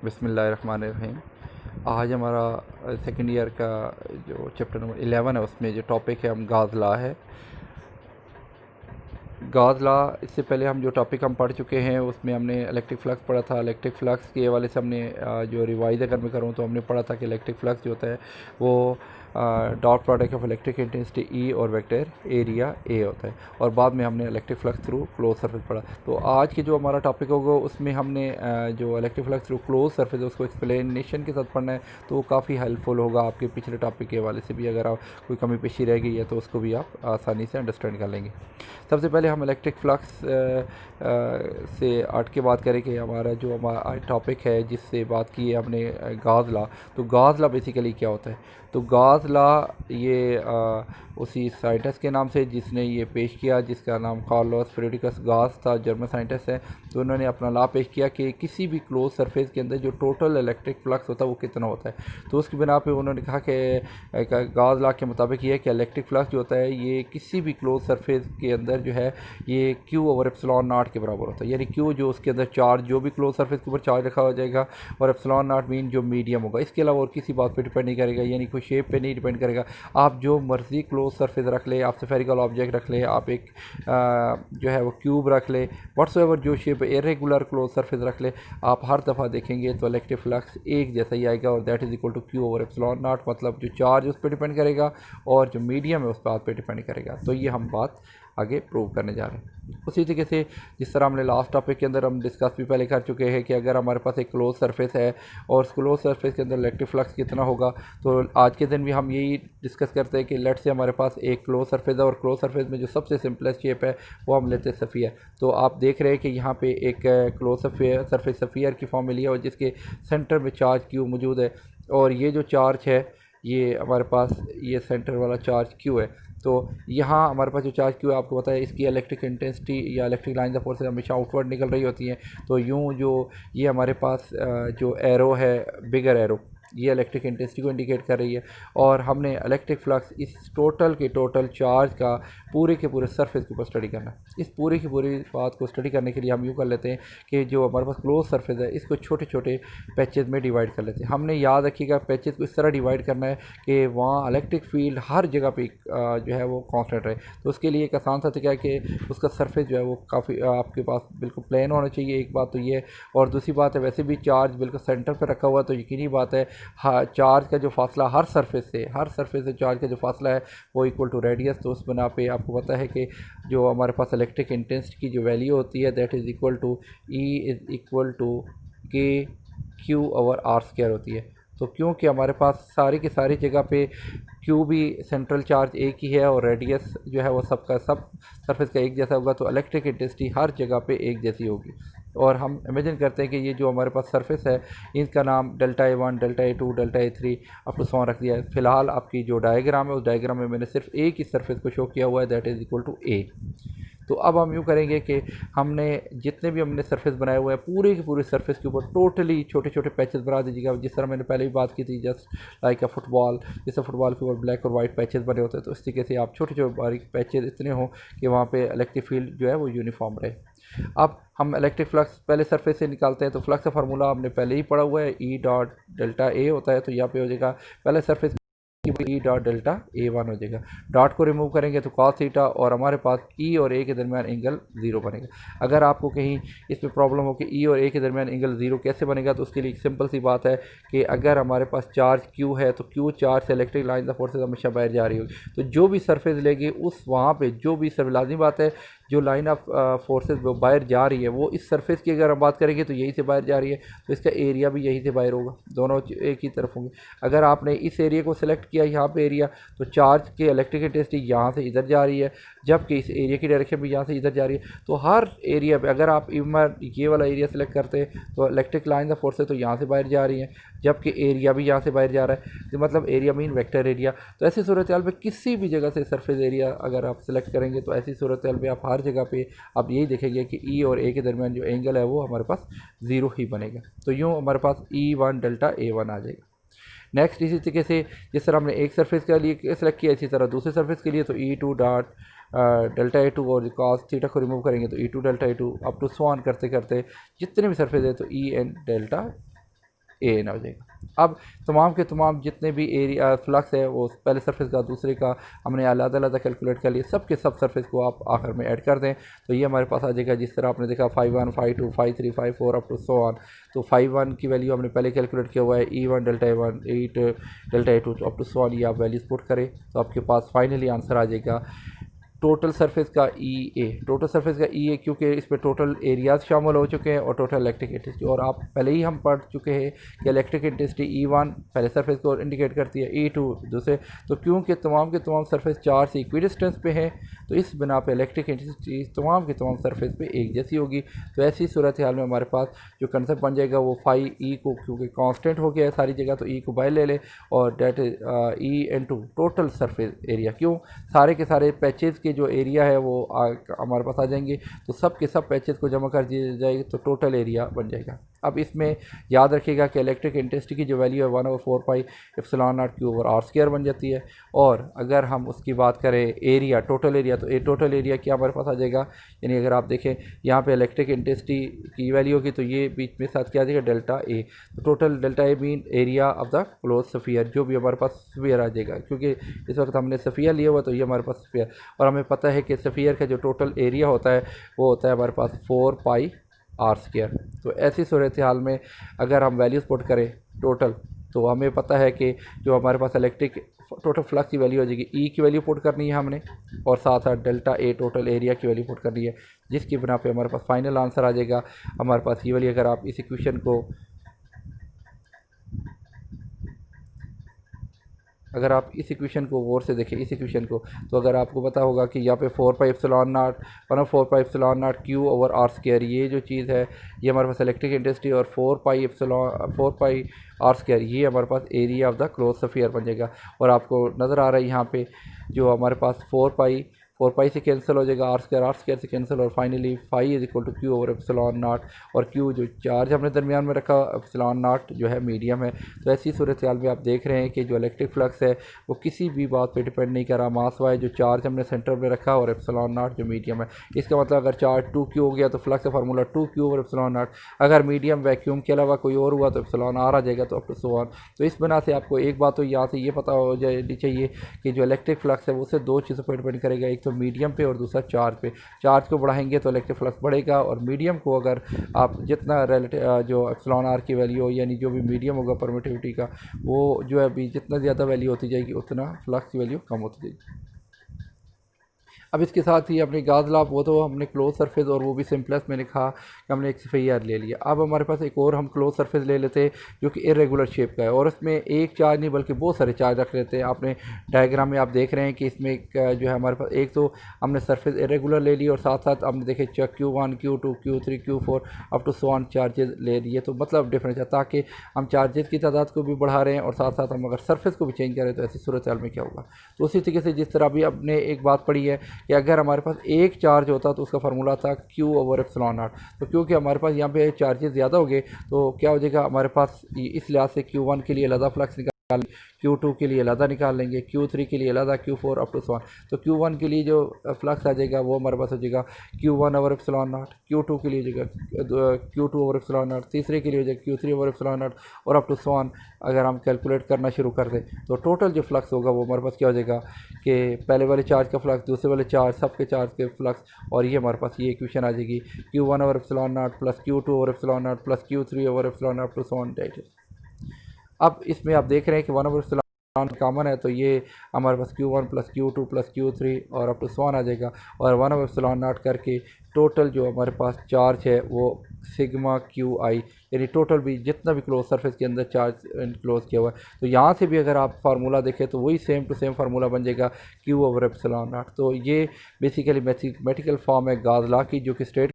बिस्मिल्लाहिर्रहमानिर्रहीम। आज हमारा सेकेंड ईयर का जो चैप्टर नंबर 11 है उसमें जो टॉपिक है हम गाज़ लॉ है। गाज़ लॉ इससे पहले हम जो टॉपिक हम पढ़ चुके हैं उसमें हमने इलेक्ट्रिक फ्लक्स पढ़ा था। इलेक्ट्रिक फ्लक्स के हवाले से हमने जो रिवाइज अगर मैं करूँ तो हमने पढ़ा था कि इलेक्ट्रिक फ्लक्स जो होता है वो dot product of electric intensity ई और वेक्टर एरिया ए होता है, और बाद में हमने electric flux through close surface पढ़ा। तो आज के जो हमारा टॉपिक होगा उसमें हमने जो electric flux through close surface है उसको एक्सप्लेनेशन के साथ पढ़ना है, तो वो काफ़ी हेल्पफुल होगा आपके पिछले टॉपिक के हवाले से भी। अगर आप कोई कमी पेशी रह गई है तो उसको भी आप आसानी से अंडरस्टैंड कर लेंगे। सबसे पहले हम इलेक्ट्रिक फ्लक्स से हट के बात करें कि हमारा जो हमारा टॉपिक है जिससे बात की है हमने गाज़ लॉ। तो गाज़ लॉ बेसिकली क्या होता है? तो गाज़ लॉ ये उसी साइंटिस्ट के नाम से जिसने ये पेश किया, जिसका नाम कार्लोस फ्रेडरिकस गाज़ था, जर्मन साइंटिस्ट है। तो उन्होंने अपना लॉ पेश किया कि किसी भी क्लोज सरफेस के अंदर जो टोटल इलेक्ट्रिक फ्लक्स होता है वो कितना होता है। तो उसकी बिना पे उन्होंने कहा कि गाज़ लॉ के मुताबिक ये है कि इलेक्ट्रिक फ्लक्स जो होता है ये किसी भी क्लोज सरफेस के अंदर जो है ये क्यू ओवर एप्सिलॉन नॉट के बराबर होता है। यानी क्यू जो उसके अंदर चार्ज, जो भी क्लोज सरफेस के ऊपर चार्ज रखा हो जाएगा, और एप्सिलॉन नॉट मीन जो मीडियम होगा। इसके अलावा और किसी बात पर डिपेंड नहीं करेगा, यानी कोई शेप पे नहीं डिपेंड करेगा। आप जो मर्ज़ी क्लोज सरफेस रख ले, आप स्फेरिकल ऑब्जेक्ट रख ले, आप एक जो है वो क्यूब रख ले, व्हाट्सएवर जो शेप इरेगुलर क्लोज सरफेस रख ले, आप हर दफ़ा देखेंगे तो इलेक्ट्रिक फ्लक्स एक जैसा ही आएगा, और that is equal to Q over epsilon naught. मतलब जो चार्ज उस पर डिपेंड करेगा और जो मीडियम है उस बात पर डिपेंड करेगा। तो ये हम बात आगे प्रूव करने जा रहे हैं। उसी तरीके से जिस तरह हमने लास्ट टॉपिक के अंदर हम डिस्कस भी पहले कर चुके हैं कि अगर हमारे पास एक क्लोज सरफेस है और उस क्लोज सरफेस के अंदर इलेक्ट्रिक फ्लक्स कितना होगा, तो आज के दिन भी हम यही डिस्कस करते हैं कि लेट से हमारे पास एक क्लोज सरफेस है और क्लोज सरफेस में जो सबसे सिंपलेस्ट शेप है वो हम लेते हैं सफ़ियर। तो आप देख रहे हैं कि यहाँ पे एक क्लोज सरफेस सफ़ियर की फॉर्म में लिया और जिसके सेंटर में चार्ज क्यू मौजूद है, और ये जो चार्ज है ये हमारे पास ये सेंटर वाला चार्ज क्यू है। तो यहाँ हमारे पास जो चार्ज क्यू है आपको पता है इसकी इलेक्ट्रिक इंटेंसिटी या इलेक्ट्रिक लाइन ऑफ फोर्स हमेशा आउटवर्ड निकल रही होती हैं। तो यूँ जो ये हमारे पास जो एरो है, बिगर एरो, ये इलेक्ट्रिक इंटेंसिटी को इंडिकेट कर रही है। और हमने इलेक्ट्रिक फ्लक्स इस टोटल के टोटल चार्ज का पूरे के पूरे सरफेस के ऊपर स्टडी करना है। इस पूरी की पूरी बात को स्टडी करने के लिए हम यूँ कर लेते हैं कि जो हमारे पास क्लोज सरफेस है इसको छोटे छोटे पैचेज में डिवाइड कर लेते हैं। हमने याद रखिएगा पैचेज को इस तरह डिवाइड करना है कि वहाँ इलेक्ट्रिक फील्ड हर जगह पे जो है वो कांस्टेंट रहे। तो उसके लिए एक आसान सा तरीका है कि उसका सरफेस जो है वो काफ़ी आपके पास बिल्कुल प्लेन होना चाहिए। एक बात तो ये है, और दूसरी बात है वैसे भी चार्ज बिल्कुल सेंटर पर रखा हुआ, तो यकीनी बात है चार्ज का जो फासला हर सरफेस से चार्ज का जो फासला है वो इक्वल टू रेडियस। तो उस बना पे आपको पता है कि जो हमारे पास इलेक्ट्रिक इंटेंसिटी की जो वैल्यू होती है that is equal to E is equal to K Q over R square होती है। तो क्योंकि हमारे पास सारी की सारी जगह पे क्यू भी सेंट्रल चार्ज एक ही है और रेडियस जो है वो सबका सब सरफेस का एक जैसा होगा, तो इलेक्ट्रिक इंटेंसिटी हर जगह पे एक जैसी होगी। और हम इमेजिन करते हैं कि ये जो हमारे पास सरफेस है इनका नाम delta A1, delta A2, delta A3 up to 100 रख दिया है। फिलहाल आपकी जो डायग्राम है उस डायग्राम में मैंने सिर्फ एक ही सरफेस को शो किया हुआ है, that is equal to A। तो अब हम यूँ करेंगे कि हमने जितने भी हमने सरफेस बनाए हुए हैं पूरे के पूरे सरफेस के ऊपर टोटली छोटे छोटे पैचेस बना दीजिएगा, जिस तरह मैंने पहले भी बात की थी, जस्ट लाइक अ फुटबॉल। जैसे फुटबॉल के ऊपर ब्लैक और वाइट पैचेस बने होते हैं, तो इस तरीके से आप छोटे छोटे बारीक पैचेस इतने हों कि वहाँ पे इलेक्ट्रिक फील्ड जो है वो यूनिफॉर्म रहे। अब हम इलेक्ट्रिक फ्लक्स पहले सरफेस से निकालते हैं। तो फ्लक्स का फार्मूला हमने पहले ही पढ़ा हुआ है, ई डॉट डेल्टा ए होता है। तो यहाँ पे हो जाएगा पहले surface E dot delta A1 हो जाएगा। डॉट को रिमूव करेंगे तो कॉस थीटा, और हमारे पास ई और ए के दरमियान एंगल 0 बनेगा। अगर आपको कहीं इसमें प्रॉब्लम हो कि ई और ए के दरमियान एंगल 0 कैसे बनेगा, तो उसके लिए एक सिंपल सी बात है कि अगर हमारे पास चार्ज क्यू है तो क्यू चार्ज से इलेक्ट्रिक लाइन ऑफ फोर्सेस हमेशा बाहर जा रही होगी। तो जो भी सरफेस लेगी उस वहाँ पर जो भी लाजमी बात है जो लाइन ऑफ फोर्सेस वो बाहर जा रही है वो इस सरफेस की अगर हम बात करेंगे तो यहीं से बाहर जा रही है, तो इसका एरिया भी यहीं से बाहर होगा, दोनों एक ही तरफ होंगे। अगर आपने इस एरिया को सिलेक्ट किया यहाँ पे एरिया, तो चार्ज के इलेक्ट्रिक इंटेंसिटी यहाँ से इधर जा रही है, जबकि इस एरिया की डायरेक्शन भी यहाँ से इधर जा रही है। तो हर एरिया पे अगर आप ये वाला एरिया सेलेक्ट करते हैं तो इलेक्ट्रिक लाइन ऑफ फोर्सेस तो यहाँ से बाहर जा रही हैं, जबकि एरिया भी यहाँ से बाहर जा रहा है। तो मतलब एरिया मीन वेक्टर एरिया। तो ऐसी सूरत हाल में किसी भी जगह से सरफेस एरिया अगर आप सेलेक्ट करेंगे तो ऐसी सूरत हाल में आप हर जगह पे आप यही देखेंगे कि ई और ए के दरमियान जो एंगल है वो हमारे पास 0 ही बनेगा। तो यूँ हमारे पास E1 डेल्टा A1 आ जाएगा। नेक्स्ट इसी तरीके से जिस तरह हमने एक सरफेस के लिए सेलेक्ट किया, इसी तरह दूसरे सरफेस के लिए तो E2 डॉट डेल्टा A2 और कॉस थीटा को रिमूव करेंगे तो E2 delta A2 up to so on करते करते जितने भी सरफेस है तो EN डेल्टा ए एन हो जाएगा। अब तमाम के तमाम जितने भी एरिया फ्लक्स है वो पहले सरफेस का दूसरे का हमने अलग अलग कैलकुलेट कर लिया, सब के सब सरफेस को आप आखिर में ऐड कर दें तो ये हमारे पास आ जाएगा। जिस तरह आपने देखा 5 1 5 2 5 3 5 4 अप टू सो ऑन, तो 5 1 की वैल्यू हमने पहले कैलकुलेट किया हुआ है E1 delta E1 8 delta E2 up to so on, ये आप वैल्यूज पुट करें तो आपके पास फाइनली आंसर आ जाएगा टोटल सरफेस का ई ए। टोटल सरफेस का ई ए क्योंकि इसमें टोटल एरियाज शामिल हो चुके हैं और टोटल इलेक्ट्रिक इंटेंसिटी, और आप पहले ही हम पढ़ चुके हैं कि इलेक्ट्रिक इंटेंसिटी E1 पहले सरफेस को इंडिकेट करती है, E2 दूसरे। तो क्योंकि तमाम के तमाम सरफेस चार्ज से इक्वी डिस्टेंस पे हैं तो इस बिना पे इलेक्ट्रिक इंटेंसिटी तमाम के तमाम सरफेस पे एक जैसी होगी। तो ऐसी सूरत हाल में हमारे पास जो कंसेप्ट बन जाएगा वो फाई ई को, क्योंकि कांस्टेंट हो गया है सारी जगह तो ई को बाहर ले ले, और that is E into total surface area. क्यों, सारे के सारे पैचेस के जो एरिया है वो हमारे पास आ जाएंगे, तो सब के सब पैचेस को जमा कर दिया जाएगा तो टोटल एरिया बन जाएगा। अब इसमें याद रखिएगा कि इलेक्ट्रिक इंटेंसिटी की जो वैल्यू है 1/4 pi epsilon naught Q over R square बन जाती है। और अगर हम उसकी बात करें एरिया, टोटल एरिया, तो टोटल एरिया क्या हमारे पास आ जाएगा, यानी अगर आप देखें यहाँ पे इलेक्ट्रिक इंटेंसिटी की वैल्यू होगी तो ये बीच में साथ क्या आ जाएगा डेल्टा ए। तो total delta A mean area of the close sphere, जो भी हमारे पास स्फीयर आ जाएगा, क्योंकि इस वक्त हमने स्फीयर लिया हुआ तो ये हमारे पास स्फीयर, और हमें पता है कि स्फीयर का जो टोटल एरिया होता है वो होता है हमारे पास 4 पाई आर स्क्वायर। तो ऐसी सूरत हाल में अगर हम वैल्यूज़ पुट करें टोटल, तो हमें पता है कि जो हमारे पास इलेक्ट्रिक टोटल फ्लक्स की वैल्यू हो जाएगी, ई की वैल्यू पुट करनी है हमने, और साथ साथ डेल्टा ए टोटल एरिया की वैल्यू पुट करनी है, जिसकी बिना पे हमारे पास फाइनल आंसर आ जाएगा हमारे पास ये वाली। अगर आप इस इक्वेशन को अगर आप इस इक्वेशन को गौर से देखें, इस इक्वेशन को, तो अगर आपको पता होगा कि यहाँ पे 4 pi epsilon naught 1/4 pi epsilon naught Q over R square, ये जो चीज़ है ये हमारे पास इलेक्ट्रिक इंटेंसिटी, और 4 पाई आर स्क्वायर ये हमारे पास area of the close sphere बन जाएगा। और आपको नज़र आ रहा है यहाँ पे जो हमारे पास 4 पाई से कैंसिल हो जाएगा, आर स्क्वायर से कैंसिल, और finally phi is equal to Q over epsilon naught, और क्यू जो चार्ज हमने दरमियान में रखा, एप्सिलॉन नॉट जो है मीडियम है। तो ऐसी सूरत हाल में आप देख रहे हैं कि जो इलेक्ट्रिक फ्लक्स है वो किसी भी बात पे डिपेंड नहीं कर रहा, मास वाई जो चार्ज हमने सेंटर में रखा और एप्सिलॉन नॉट जो मीडियम है। इसका मतलब अगर चार्ज 2Q हो गया तो फ्लक्स का formula 2Q over epsilon not, अगर मीडियम वैक्यूम के अलावा कोई और हुआ तो एप्सिलॉन आर आ जाएगा, तो अप टू सो ऑन। तो इस बना से आपको एक बात तो यहाँ से ये पता हो जानी चाहिए कि जो इलेक्ट्रिक फ्लक्स है वो उससे दो चीज़ों पर डिपेंड करेगा, एक तो मीडियम पे और दूसरा चार्ज पे। चार्ज को बढ़ाएंगे तो इलेक्ट्रिक फ्लक्स बढ़ेगा, और मीडियम को अगर आप जितना रिलेटिव जो एप्सिलॉन आर की वैल्यू हो, यानी जो भी मीडियम होगा परमिटिविटी का, वो जो है अभी जितना ज़्यादा वैल्यू होती जाएगी उतना फ्लक्स की वैल्यू कम होती जाएगी। अब इसके साथ ही अपनी गाजलाब वो तो हमने क्लोज सरफेस, और वो भी सिंपलेस्ट में लिखा कि हमने एक स्फीयर ले लिया। अब हमारे पास एक और हम क्लोज सरफेस ले लेते हैं जो कि इरेगुलर शेप का है, और उसमें एक चार्ज नहीं बल्कि बहुत सारे चार्ज रख लेते हैं। आपने डायग्राम में आप देख रहे हैं कि इसमें एक जो है हमारे पास एक तो हमने सरफेस इरेगुलर ले ली, और साथ साथ हमने देखे Q1 Q2 Q3 Q4 up to so on charges ले लिए। तो मतलब डिफरेंस है, ताकि हम चार्जेस की तादाद को भी बढ़ा रहे हैं और साथ साथ हम अगर सरफेस को भी चेंज करें तो ऐसी सूरत हाल में क्या होगा। तो उसी तरीके से जिस तरह अभी आपने एक बात पढ़ी है कि अगर हमारे पास एक चार्ज होता तो उसका फार्मूला था Q ओवर एप्सिलॉन नॉट, तो क्योंकि हमारे पास यहाँ पे चार्जेस ज़्यादा हो गए तो क्या हो जाएगा हमारे पास, इस लिहाज से Q1 के लिए अलग फ्लक्स निकाल, Q2 के लिए अलग निकाल लेंगे, Q3 के लिए अलग, Q4 up to so on. तो Q1 के लिए जो फ्लक्स आ जाएगा वो हमारे पास हो जाएगा Q1 over epsilon not, Q2 के लिए हो जाएगा Q2 ओवर एप्सिलॉन नॉट, तीसरे के लिए हो जाएगा Q3 ओवर एप्सिलॉन नॉट, और अप टू सो ऑन। अगर हम कैलकुलेट करना शुरू कर दें तो टोटल जो फ्लक्स होगा वो हमारे पास क्या हो जाएगा कि पहले वाले चार्ज का फ्लक्स, दूसरे वाले चार्ज, सबके चार्ज के फ्लक्स, और ये हमारे पास ये इक्वेशन आ जाएगी Q1 over epsilon naught plus Q2 over epsilon naught plus Q3 over epsilon naught to so on that. अब इसमें आप देख रहे हैं कि 1 ओवर एप्सिलॉन कॉमन है, तो ये हमारे पास Q1 plus Q2 plus Q3 और अप टू सो ऑन आ जाएगा, और 1 ओवर एप्सिलॉन नॉट करके टोटल जो हमारे पास चार्ज है वो सिग्मा QI, यानी टोटल भी जितना भी क्लोज सरफेस के अंदर चार्ज क्लोज किया हुआ है। तो यहाँ से भी अगर आप फार्मूला देखें तो वही सेम टू सेम फार्मूला बन जाएगा Q ओवर एप्सिलॉन नॉट। तो ये बेसिकली मैथमेटिकल फॉर्म है गाज़ लॉ की, जो कि स्टेट